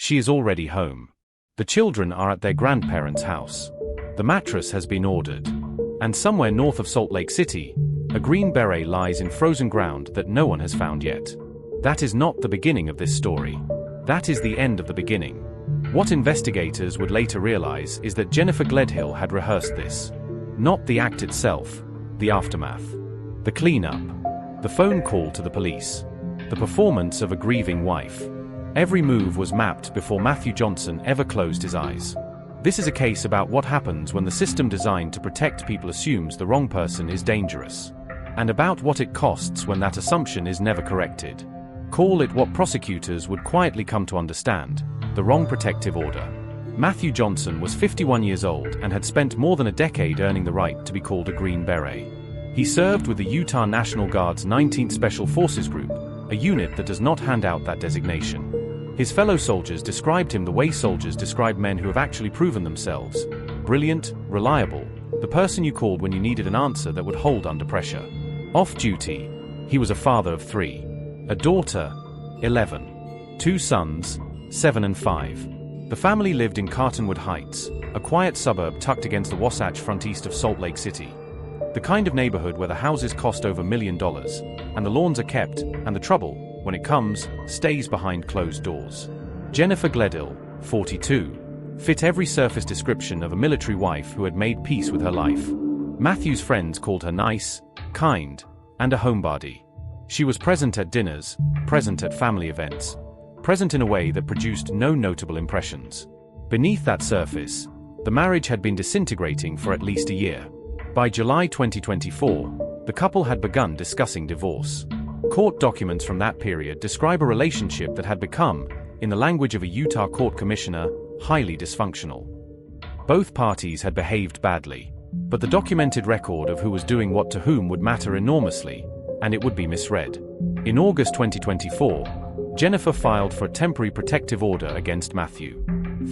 She is already home. The children are at their grandparents' house. The mattress has been ordered. And somewhere north of Salt Lake City, a green beret lies in frozen ground that no one has found yet. That is not the beginning of this story. That is the end of the beginning. What investigators would later realize is that Jennifer Gledhill had rehearsed this. Not the act itself, the aftermath. The cleanup. The phone call to the police. The performance of a grieving wife. Every move was mapped before Matthew Johnson ever closed his eyes. This is a case about what happens when the system designed to protect people assumes the wrong person is dangerous. And about what it costs when that assumption is never corrected. Call it what prosecutors would quietly come to understand: the wrong protective order. Matthew Johnson was 51 years old and had spent more than a decade earning the right to be called a Green Beret. He served with the Utah National Guard's 19th Special Forces Group, a unit that does not hand out that designation. His fellow soldiers described him the way soldiers describe men who have actually proven themselves: brilliant, reliable, the person you called when you needed an answer that would hold under pressure. Off duty, he was a father of 3. A daughter, 11. 2 sons, 7 and 5. The family lived in Cottonwood Heights, a quiet suburb tucked against the Wasatch Front east of Salt Lake City. The kind of neighborhood where the houses cost over $1 million, and the lawns are kept, and the trouble, when it comes, stays behind closed doors. Jennifer Gledhill, 42, fit every surface description of a military wife who had made peace with her life. Matthew's friends called her nice, kind, and a homebody. She was present at dinners, present at family events, present in a way that produced no notable impressions. Beneath that surface, the marriage had been disintegrating for at least a year. By July 2024, the couple had begun discussing divorce. Court documents from that period describe a relationship that had become, in the language of a Utah court commissioner, highly dysfunctional. Both parties had behaved badly, but the documented record of who was doing what to whom would matter enormously, and it would be misread. In August 2024, Jennifer filed for a temporary protective order against Matthew.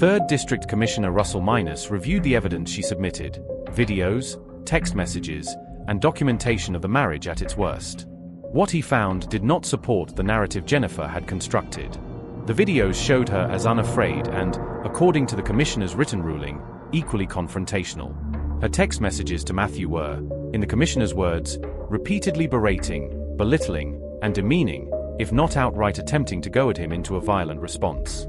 3rd District Commissioner Russell Minus reviewed the evidence she submitted: videos, text messages, and documentation of the marriage at its worst. What he found did not support the narrative Jennifer had constructed. The videos showed her as unafraid and, according to the commissioner's written ruling, equally confrontational. Her text messages to Matthew were, in the commissioner's words, repeatedly berating, belittling, and demeaning, if not outright attempting to goad him into a violent response.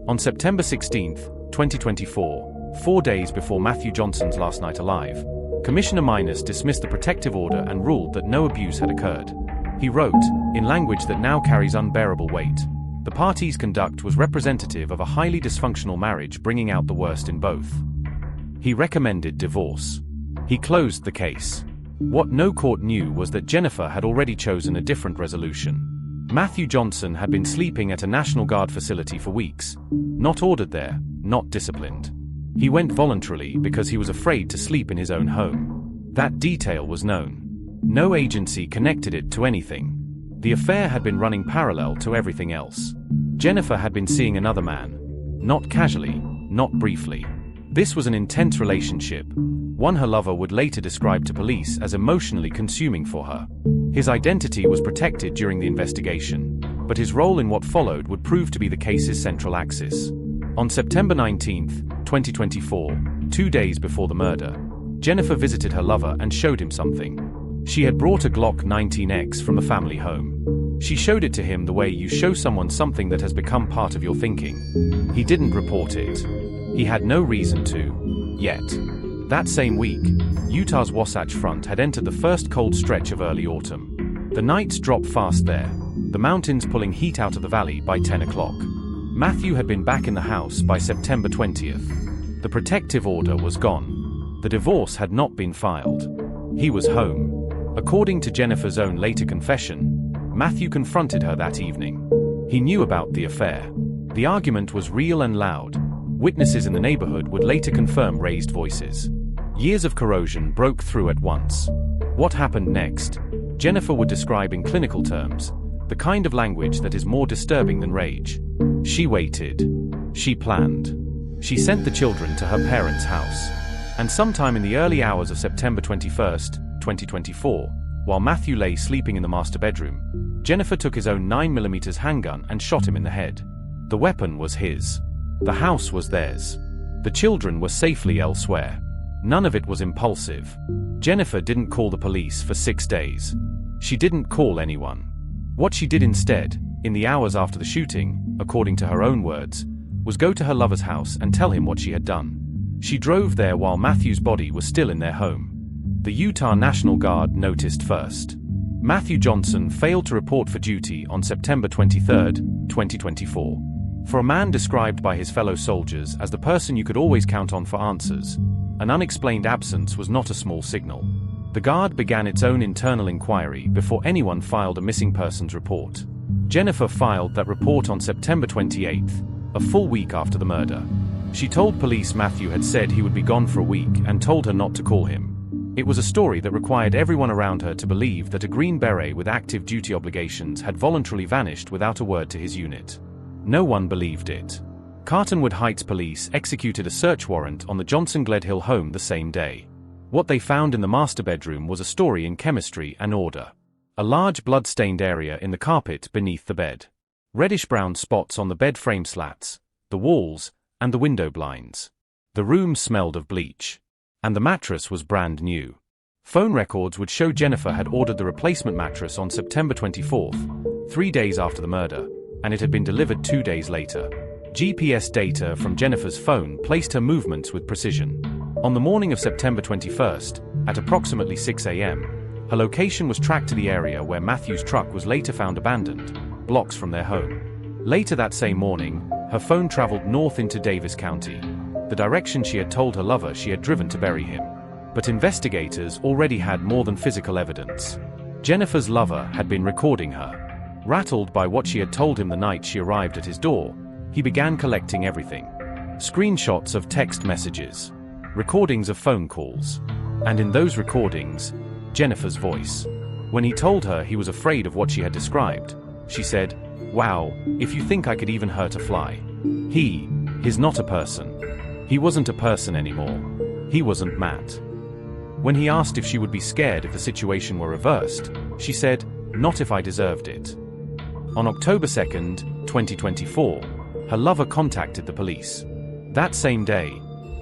On September 16, 2024, 4 days before Matthew Johnson's last night alive, Commissioner Minus dismissed the protective order and ruled that no abuse had occurred. He wrote, in language that now carries unbearable weight, the parties' conduct was representative of a highly dysfunctional marriage bringing out the worst in both. He recommended divorce. He closed the case. What no court knew was that Jennifer had already chosen a different resolution. Matthew Johnson had been sleeping at a National Guard facility for weeks, not ordered there, not disciplined. He went voluntarily because he was afraid to sleep in his own home. That detail was known. No agency connected it to anything. The affair had been running parallel to everything else. Jennifer had been seeing another man. Not casually, not briefly. This was an intense relationship, one her lover would later describe to police as emotionally consuming for her. His identity was protected during the investigation, but his role in what followed would prove to be the case's central axis. On September 19, 2024, 2 days before the murder, Jennifer visited her lover and showed him something. She had brought a Glock 19X from the family home. She showed it to him the way you show someone something that has become part of your thinking. He didn't report it. He had no reason to, yet. That same week, Utah's Wasatch Front had entered the first cold stretch of early autumn. The nights dropped fast there, the mountains pulling heat out of the valley by 10 o'clock. Matthew had been back in the house by September 20th. The protective order was gone. The divorce had not been filed. He was home. According to Jennifer's own later confession, Matthew confronted her that evening. He knew about the affair. The argument was real and loud. Witnesses in the neighborhood would later confirm raised voices. Years of corrosion broke through at once. What happened next? Jennifer would describe in clinical terms, the kind of language that is more disturbing than rage. She waited. She planned. She sent the children to her parents' house. And sometime in the early hours of September 21st, 2024, while Matthew lay sleeping in the master bedroom, Jennifer took his own 9mm handgun and shot him in the head. The weapon was his. The house was theirs. The children were safely elsewhere. None of it was impulsive. Jennifer didn't call the police for 6 days. She didn't call anyone. What she did instead, in the hours after the shooting, according to her own words, was go to her lover's house and tell him what she had done. She drove there while Matthew's body was still in their home. The Utah National Guard noticed first. Matthew Johnson failed to report for duty on September 23, 2024. For a man described by his fellow soldiers as the person you could always count on for answers, an unexplained absence was not a small signal. The Guard began its own internal inquiry before anyone filed a missing persons report. Jennifer filed that report on September 28, a full week after the murder. She told police Matthew had said he would be gone for a week and told her not to call him. It was a story that required everyone around her to believe that a Green Beret with active duty obligations had voluntarily vanished without a word to his unit. No one believed it. Cartonwood Heights police executed a search warrant on the Johnson-Gledhill home the same day. What they found in the master bedroom was a story in chemistry and order. A large blood-stained area in the carpet beneath the bed. Reddish-brown spots on the bed frame slats, the walls, and the window blinds. The room smelled of bleach. And the mattress was brand new. Phone records would show Jennifer had ordered the replacement mattress on September 24th, 3 days after the murder, and it had been delivered 2 days later. GPS data from Jennifer's phone placed her movements with precision. On the morning of September 21st, at approximately 6 a.m., her location was tracked to the area where Matthew's truck was later found abandoned, blocks from their home. Later that same morning, her phone traveled north into Davis County, the direction she had told her lover she had driven to bury him. But investigators already had more than physical evidence. Jennifer's lover had been recording her. Rattled by what she had told him the night she arrived at his door, he began collecting everything. Screenshots of text messages, recordings of phone calls, and in those recordings, Jennifer's voice. When he told her he was afraid of what she had described, she said, "Wow, if you think I could even hurt a fly." He's not a person. He wasn't a person anymore. He wasn't Matt. When he asked if she would be scared if the situation were reversed, she said, "Not if I deserved it." On October 2nd, 2024, her lover contacted the police. That same day,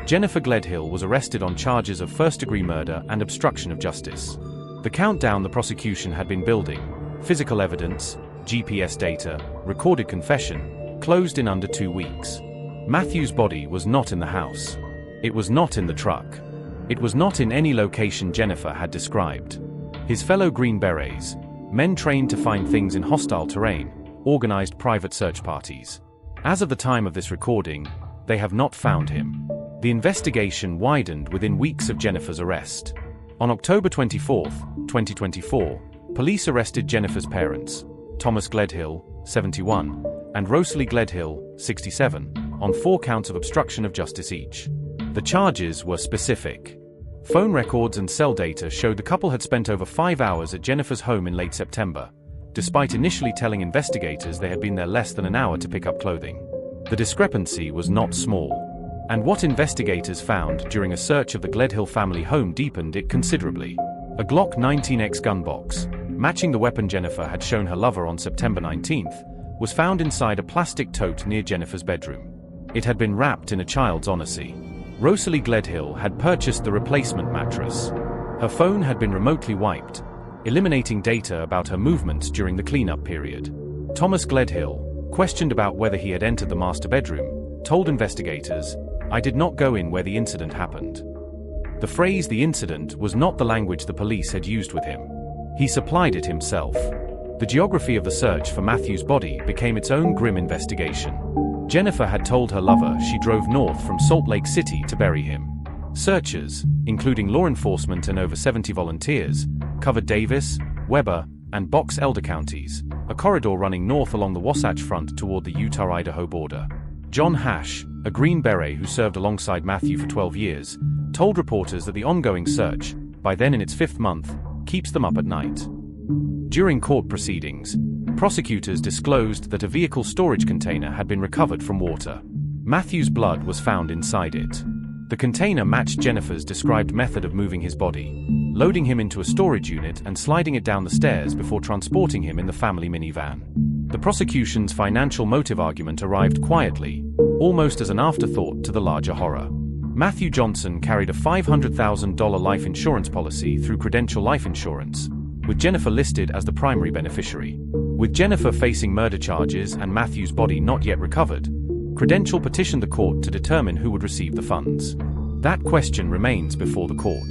Jennifer Gledhill was arrested on charges of first-degree murder and obstruction of justice. The countdown the prosecution had been building, physical evidence, GPS data, recorded confession, closed in under 2 weeks. Matthew's body was not in the house. It was not in the truck. It was not in any location Jennifer had described. His fellow Green Berets, men trained to find things in hostile terrain, organized private search parties. As of the time of this recording, they have not found him. The investigation widened within weeks of Jennifer's arrest. On October 24, 2024, police arrested Jennifer's parents, Thomas Gledhill, 71, and Rosalie Gledhill, 67, on 4 counts of obstruction of justice each. The charges were specific. Phone records and cell data showed the couple had spent over 5 hours at Jennifer's home in late September, despite initially telling investigators they had been there less than an hour to pick up clothing. The discrepancy was not small. And what investigators found during a search of the Gledhill family home deepened it considerably. A Glock 19X gun box, matching the weapon Jennifer had shown her lover on September 19th, was found inside a plastic tote near Jennifer's bedroom. It had been wrapped in a child's Odyssey. Rosalie Gledhill had purchased the replacement mattress. Her phone had been remotely wiped, eliminating data about her movements during the cleanup period. Thomas Gledhill, questioned about whether he had entered the master bedroom, told investigators, "I did not go in where the incident happened." The phrase "the incident" was not the language the police had used with him. He supplied it himself. The geography of the search for Matthew's body became its own grim investigation. Jennifer had told her lover she drove north from Salt Lake City to bury him. Searchers, including law enforcement and over 70 volunteers, covered Davis, Weber, and Box Elder counties, a corridor running north along the Wasatch Front toward the Utah-Idaho border. John Hash, a Green Beret who served alongside Matthew for 12 years, told reporters that the ongoing search, by then in its 5th month, keeps them up at night. During court proceedings, prosecutors disclosed that a vehicle storage container had been recovered from water. Matthew's blood was found inside it. The container matched Jennifer's described method of moving his body, loading him into a storage unit and sliding it down the stairs before transporting him in the family minivan. The prosecution's financial motive argument arrived quietly, almost as an afterthought to the larger horror. Matthew Johnson carried a $500,000 life insurance policy through Credential Life Insurance, with Jennifer listed as the primary beneficiary. With Jennifer facing murder charges and Matthew's body not yet recovered, Credential petitioned the court to determine who would receive the funds. That question remains before the court.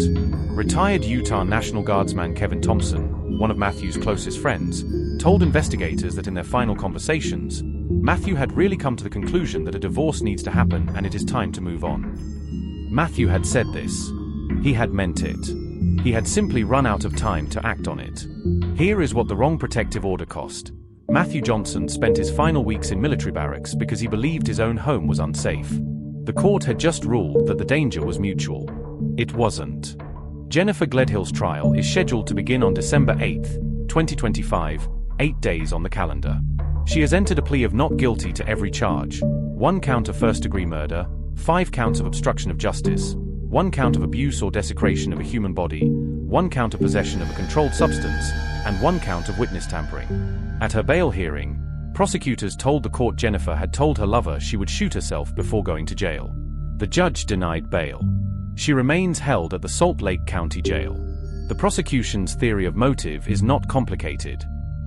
Retired Utah National Guardsman Kevin Thompson, one of Matthew's closest friends, told investigators that in their final conversations, Matthew had really come to the conclusion that a divorce needs to happen and it is time to move on. Matthew had said this. He had meant it. He had simply run out of time to act on it. Here is what the wrong protective order cost. Matthew Johnson spent his final weeks in military barracks because he believed his own home was unsafe. The court had just ruled that the danger was mutual. It wasn't. Jennifer Gledhill's trial is scheduled to begin on December 8, 2025, 8 days on the calendar. She has entered a plea of not guilty to every charge: 1 count of first-degree murder, 5 counts of obstruction of justice, 1 count of abuse or desecration of a human body, 1 count of possession of a controlled substance, and 1 count of witness tampering. At her bail hearing, prosecutors told the court Jennifer had told her lover she would shoot herself before going to jail. The judge denied bail. She remains held at the Salt Lake County Jail. The prosecution's theory of motive is not complicated.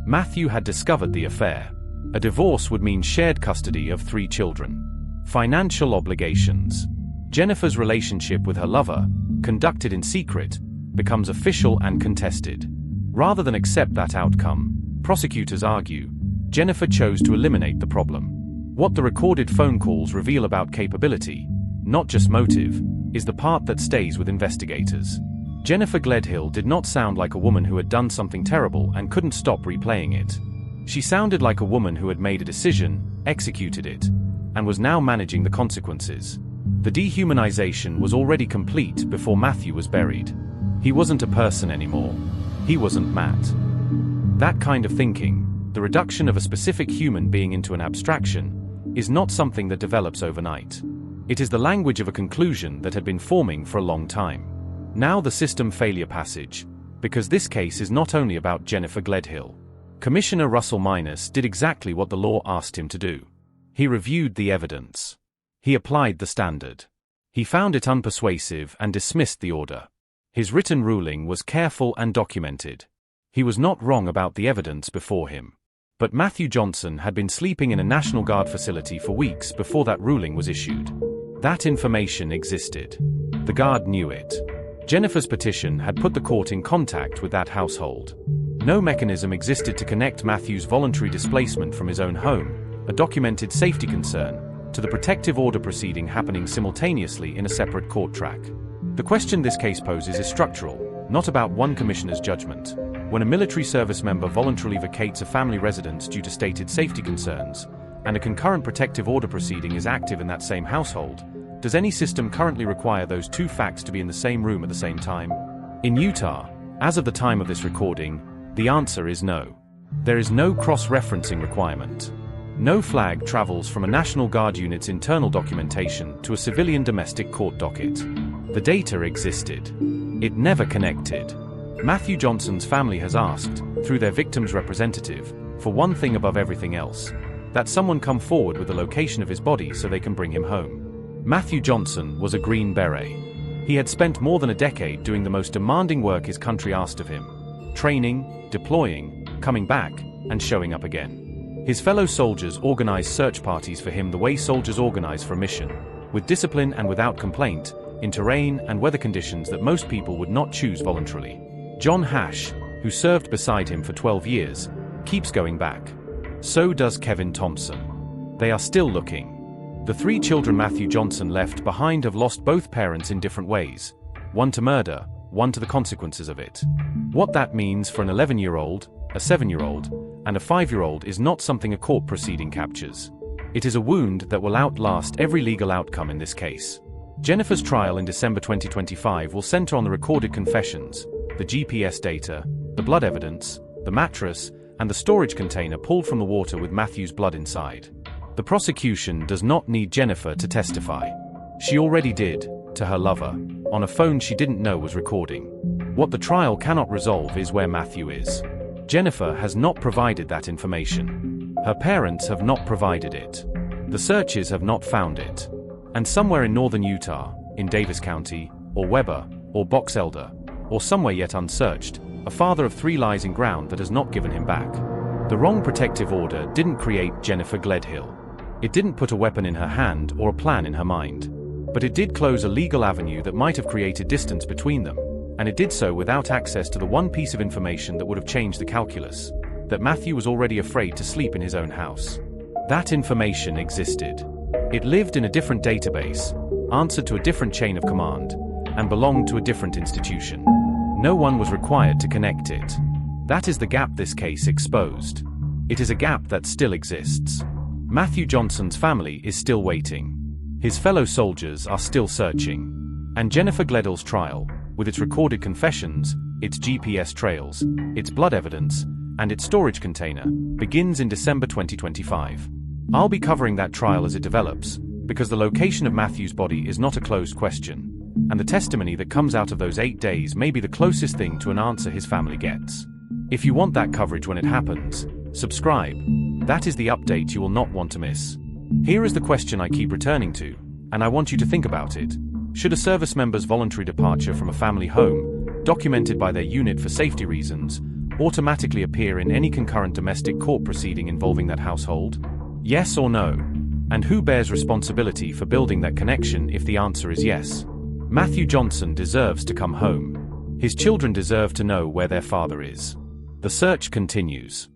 Matthew had discovered the affair. A divorce would mean shared custody of 3 children. Financial obligations. Jennifer's relationship with her lover, conducted in secret, becomes official and contested. Rather than accept that outcome, prosecutors argue, Jennifer chose to eliminate the problem. What the recorded phone calls reveal about capability, not just motive, is the part that stays with investigators. Jennifer Gledhill did not sound like a woman who had done something terrible and couldn't stop replaying it. She sounded like a woman who had made a decision, executed it, and was now managing the consequences. The dehumanization was already complete before Matthew was buried. He wasn't a person anymore. He wasn't Matt. That kind of thinking, the reduction of a specific human being into an abstraction, is not something that develops overnight. It is the language of a conclusion that had been forming for a long time. Now the system failure passage, because this case is not only about Jennifer Gledhill. Commissioner Russell Minus did exactly what the law asked him to do. He reviewed the evidence. He applied the standard. He found it unpersuasive and dismissed the order. His written ruling was careful and documented. He was not wrong about the evidence before him. But Matthew Johnson had been sleeping in a National Guard facility for weeks before that ruling was issued. That information existed. The Guard knew it. Jennifer's petition had put the court in contact with that household. No mechanism existed to connect Matthew's voluntary displacement from his own home, a documented safety concern, to the protective order proceeding happening simultaneously in a separate court track. The question this case poses is structural, not about one commissioner's judgment. When a military service member voluntarily vacates a family residence due to stated safety concerns, and a concurrent protective order proceeding is active in that same household, does any system currently require those 2 facts to be in the same room at the same time? In Utah, as of the time of this recording, the answer is no. There is no cross-referencing requirement. No flag travels from a National Guard unit's internal documentation to a civilian domestic court docket. The data existed. It never connected. Matthew Johnson's family has asked, through their victim's representative, for one thing above everything else: that someone come forward with the location of his body so they can bring him home. Matthew Johnson was a Green Beret. He had spent more than a decade doing the most demanding work his country asked of him: training, deploying, coming back, and showing up again. His fellow soldiers organized search parties for him the way soldiers organize for a mission, with discipline and without complaint, in terrain and weather conditions that most people would not choose voluntarily. John Hash, who served beside him for 12 years, keeps going back. So does Kevin Thompson. They are still looking. The 3 children Matthew Johnson left behind have lost both parents in different ways, one to murder, one to the consequences of it. What that means for an 11-year-old, a 7-year-old, and a 5-year-old is not something a court proceeding captures. It is a wound that will outlast every legal outcome in this case. Jennifer's trial in December 2025 will center on the recorded confessions, the GPS data, the blood evidence, the mattress, and the storage container pulled from the water with Matthew's blood inside. The prosecution does not need Jennifer to testify. She already did, to her lover, on a phone she didn't know was recording. What the trial cannot resolve is where Matthew is. Jennifer has not provided that information. Her parents have not provided it. The searches have not found it. And somewhere in northern Utah, in Davis County, or Weber, or Box Elder, or somewhere yet unsearched, a father of 3 lies in ground that has not given him back. The wrong protective order didn't create Jennifer Gledhill. It didn't put a weapon in her hand or a plan in her mind. But it did close a legal avenue that might have created distance between them, and it did so without access to the one piece of information that would have changed the calculus, that Matthew was already afraid to sleep in his own house. That information existed. It lived in a different database, answered to a different chain of command, and belonged to a different institution. No one was required to connect it. That is the gap this case exposed. It is a gap that still exists. Matthew Johnson's family is still waiting. His fellow soldiers are still searching. And Jennifer Gledhill's trial, with its recorded confessions, its GPS trails, its blood evidence, and its storage container, begins in December 2025. I'll be covering that trial as it develops, because the location of Matthew's body is not a closed question, and the testimony that comes out of those 8 days may be the closest thing to an answer his family gets. If you want that coverage when it happens, subscribe. That is the update you will not want to miss. Here is the question I keep returning to, and I want you to think about it. Should a service member's voluntary departure from a family home, documented by their unit for safety reasons, automatically appear in any concurrent domestic court proceeding involving that household? Yes or no? And who bears responsibility for building that connection if the answer is yes? Matthew Johnson deserves to come home. His children deserve to know where their father is. The search continues.